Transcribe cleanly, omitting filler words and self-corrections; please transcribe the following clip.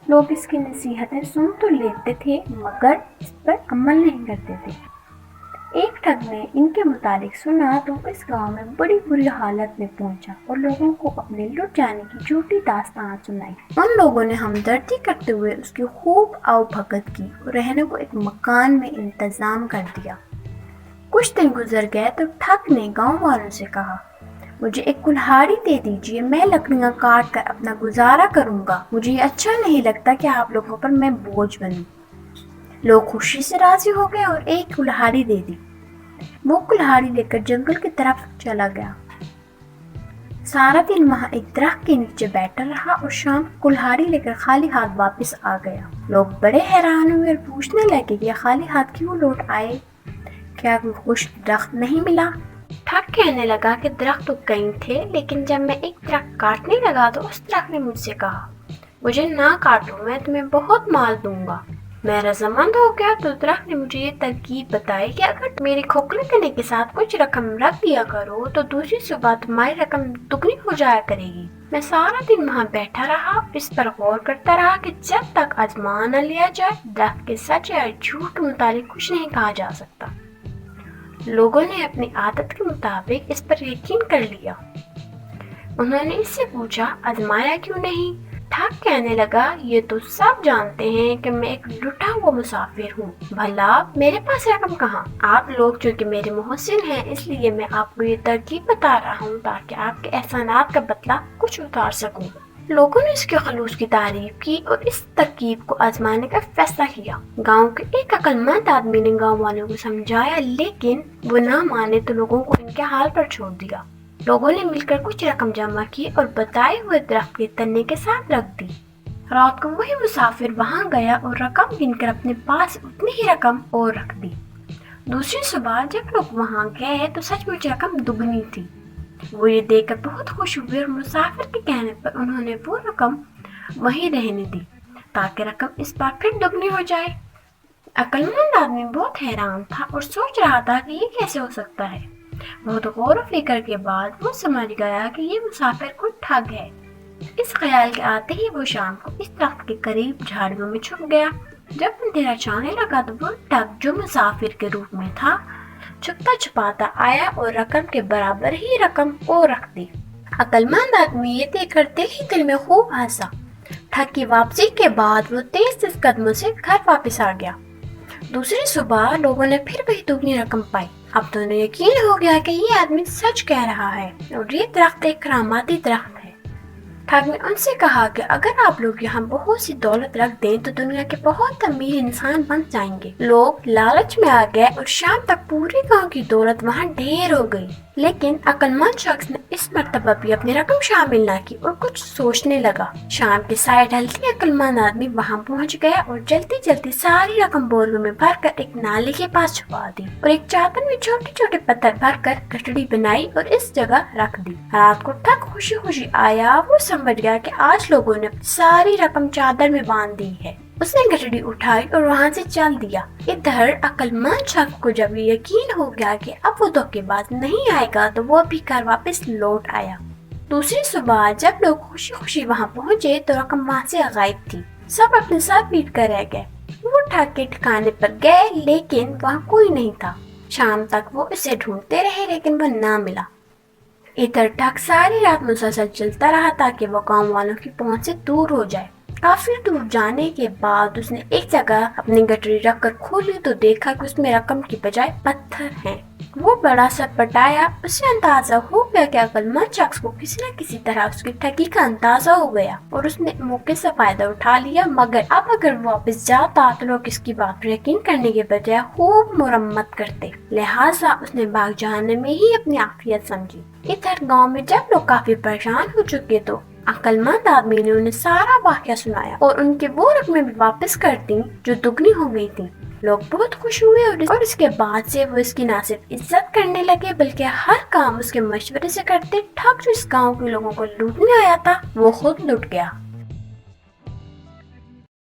لوگ اس کی نصیحتیں سن تو لیتے تھے مگر اس پر عمل نہیں کرتے تھے۔ ایک ٹھگ نے ان کے متعلق سنا تو اس گاؤں میں بڑی بری حالت میں پہنچا اور لوگوں کو اپنے لٹ جانے کی جھوٹی داستان سنائی۔ ان لوگوں نے ہمدردی کرتے ہوئے اس کی خوب آؤ بھگت کی اور رہنے کو ایک مکان میں انتظام کر دیا۔ کچھ دن گزر گئے تو ٹھگ نے گاؤں والوں سے کہا، مجھے ایک کلہاڑی دے دیجیے، میں لکڑیاں کاٹ کر اپنا گزارا کروں گا، مجھے یہ اچھا نہیں لگتا کہ آپ لوگوں پر میں بوجھ بنوں۔ لوگ خوشی سے راضی ہو گئے اور ایک کلہاڑی دے دی۔ وہ کلہاڑی لے کر جنگل کی طرف چلا گیا۔ سارا دن وہاں ایک درخت کے نیچے بیٹھا رہا اور شام کو کلہاڑی لے کر خالی ہاتھ واپس آ گیا۔ لوگ بڑے حیران ہوئے اور پوچھنے لگے کہ یہ خالی ہاتھ کیوں لوٹ آئے؟ کیا کوئی خوش درخت نہیں ملا؟ ٹھگ کہنے لگا کہ درخت تو کئی تھے لیکن جب میں ایک درخت کاٹنے لگا تو اس درخت نے مجھ سے کہا، مجھے نہ کاٹو، میں تمہیں بہت مال دوں گا۔ میں رضامند ہو گیا تو درخت نے مجھے یہ ترکیب بتائی کہ اگر میری کھوکھلے گلے کے ساتھ کچھ رقم رکھ دیا کرو تو دوسری صبح تمہاری رقم دگنی ہو جایا کرے گی۔ میں سارا دن وہاں بیٹھا رہا، اس پر غور کرتا رہا کہ جب تک آزما نہ لیا جائے درخت کے سچ یا جھوٹ کے متعلق کچھ نہیں کہا جا سکتا۔ لوگوں نے اپنی عادت کے مطابق اس پر یقین کر لیا۔ انہوں نے اس سے پوچھا، آزمایا کیوں نہیں؟ ٹھگ کہنے لگا، یہ تو سب جانتے ہیں کہ میں ایک لٹا ہوا مسافر ہوں، بھلا میرے پاس رقم کہاں؟ آپ لوگ چونکہ میرے محسن ہیں اس لیے میں آپ کو یہ ترکیب بتا رہا ہوں تاکہ آپ کے احسانات کا بدلہ کچھ اتار سکوں۔ لوگوں نے اس کے خلوص کی تعریف کی اور اس ترکیب کو آزمانے کا فیصلہ کیا۔ گاؤں کے ایک عقل مند آدمی نے گاؤں والوں کو سمجھایا لیکن وہ نہ مانے تو لوگوں کو ان کے حال پر چھوڑ دیا۔ لوگوں نے مل کر کچھ رقم جمع کی اور بتائے ہوئے درخت کے تنے کے ساتھ رکھ دی۔ رات کو وہی مسافر وہاں گیا اور رقم گن کر اپنے پاس اتنی ہی رقم اور رکھ دی۔ دوسری صبح جب لوگ وہاں گئے تو سچ مچ رقم دگنی تھی۔ وہ یہ دیکھ کر بہت خوش ہوئے اور مسافر کے کہنے پر انہوں نے وہ رقم وہیں رہنے دی تاکہ رقم اس بار پھر دگنی ہو جائے۔ عقل مند آدمی بہت حیران تھا اور سوچ رہا تھا کہ یہ کیسے ہو سکتا ہے۔ بہت غور و فکر کے بعد وہ سمجھ گیا کہ یہ مسافر کوئی ٹھگ ہے۔ اس خیال کے آتے ہی وہ شام کو اس درخت کے قریب جھاڑیوں میں چھپ گیا۔ جب اندھیرا چھانے لگا تو وہ ٹھگ جو مسافر کے روپ میں تھا چھپتا چھپاتا آیا اور رقم کے برابر ہی رقم اور رکھ دی۔ عقل مند آدمی یہ دیکھ کر دل ہی دل میں خوب ہنسا۔ ٹھگ کی واپسی کے بعد وہ تیز تیز قدموں سے گھر واپس آ گیا۔ دوسری صبح لوگوں نے پھر وہی دگنی رقم پائی۔ اب تو انہیں یقین ہو گیا کہ یہ آدمی سچ کہہ رہا ہے اور یہ درخت ایک کراماتی درخت ہے۔ ٹھگ نے ان سے کہا کہ اگر آپ لوگ یہاں بہت سی دولت رکھ دیں تو دنیا کے بہت امیر انسان بن جائیں گے۔ لوگ لالچ میں آ گئے اور شام تک پوری گاؤں کی دولت وہاں ڈھیر ہو گئی، لیکن عقل مند شخص نے اس مرتبہ بھی اپنی رقم شامل نہ کی اور کچھ سوچنے لگا۔ شام کے سائے ڈھلتے عقل مند آدمی وہاں پہنچ گیا اور جلدی جلدی ساری رقم بولوں میں بھر کر ایک نالے کے پاس چھپا دی اور ایک چادر میں چھوٹے چھوٹے پتھر بھر کر گٹڑی بنائی اور اس جگہ رکھ دی۔ رات کو ٹھگ خوشی خوشی آیا، وہ سمجھ گیا کہ آج لوگوں نے اپنی ساری رقم چادر میں باندھ دی ہے۔ اس نے گٹڑی اٹھائی اور وہاں سے چل دیا۔ ادھر عقل مند شخص کو جب یہ یقین ہو گیا کہ اب وہ دھوکے باز نہیں آئے گا تو وہ بھی گھر واپس لوٹ آیا۔ دوسری صبح جب لوگ خوشی خوشی وہاں پہنچے تو رقم وہاں سے غائب تھی۔ سب اپنے سر پیٹ کر رہ گئے۔ وہ ٹھگ کے ٹھکانے پر گئے لیکن وہاں کوئی نہیں تھا۔ شام تک وہ اسے ڈھونڈتے رہے لیکن وہ نہ ملا۔ ادھر ٹھگ ساری رات مسلسل چلتا رہا تاکہ وہ گاؤں والوں کی پہنچ سے دور ہو جائے۔ کافی دور جانے کے بعد اس نے ایک جگہ اپنی گٹری رکھ کر کھولی تو دیکھا کہ اس میں رقم کی بجائے پتھر ہیں۔ وہ بڑا سٹپٹایا، اسے اندازہ ہو گیا کہ عقل مند شخص کو کسی نہ کسی طرح اس کی ٹھگی کا اندازہ ہو گیا اور اس نے موقع سے فائدہ اٹھا لیا، مگر اب اگر وہ واپس جاتا تو لوگ اس کی بات پر یقین کرنے کے بجائے خوب مرمت کرتے، لہٰذا اس نے بھاگ جانے میں ہی اپنی عافیت سمجھی۔ ادھر گاؤں میں جب لوگ کافی پریشان ہو چکے تو عقل مند آدمی نے انہیں سارا واقعہ سنایا اور ان کے وہ رقمیں بھی واپس کر دیں جو دگنی ہو گئی تھی۔ لوگ بہت خوش ہوئے اور اس کے بعد سے وہ اس کی نہ صرف عزت کرنے لگے بلکہ ہر کام اس کے مشورے سے کرتے۔ ٹھگ جو اس گاؤں کے لوگوں کو لوٹنے آیا تھا وہ خود لٹ گیا۔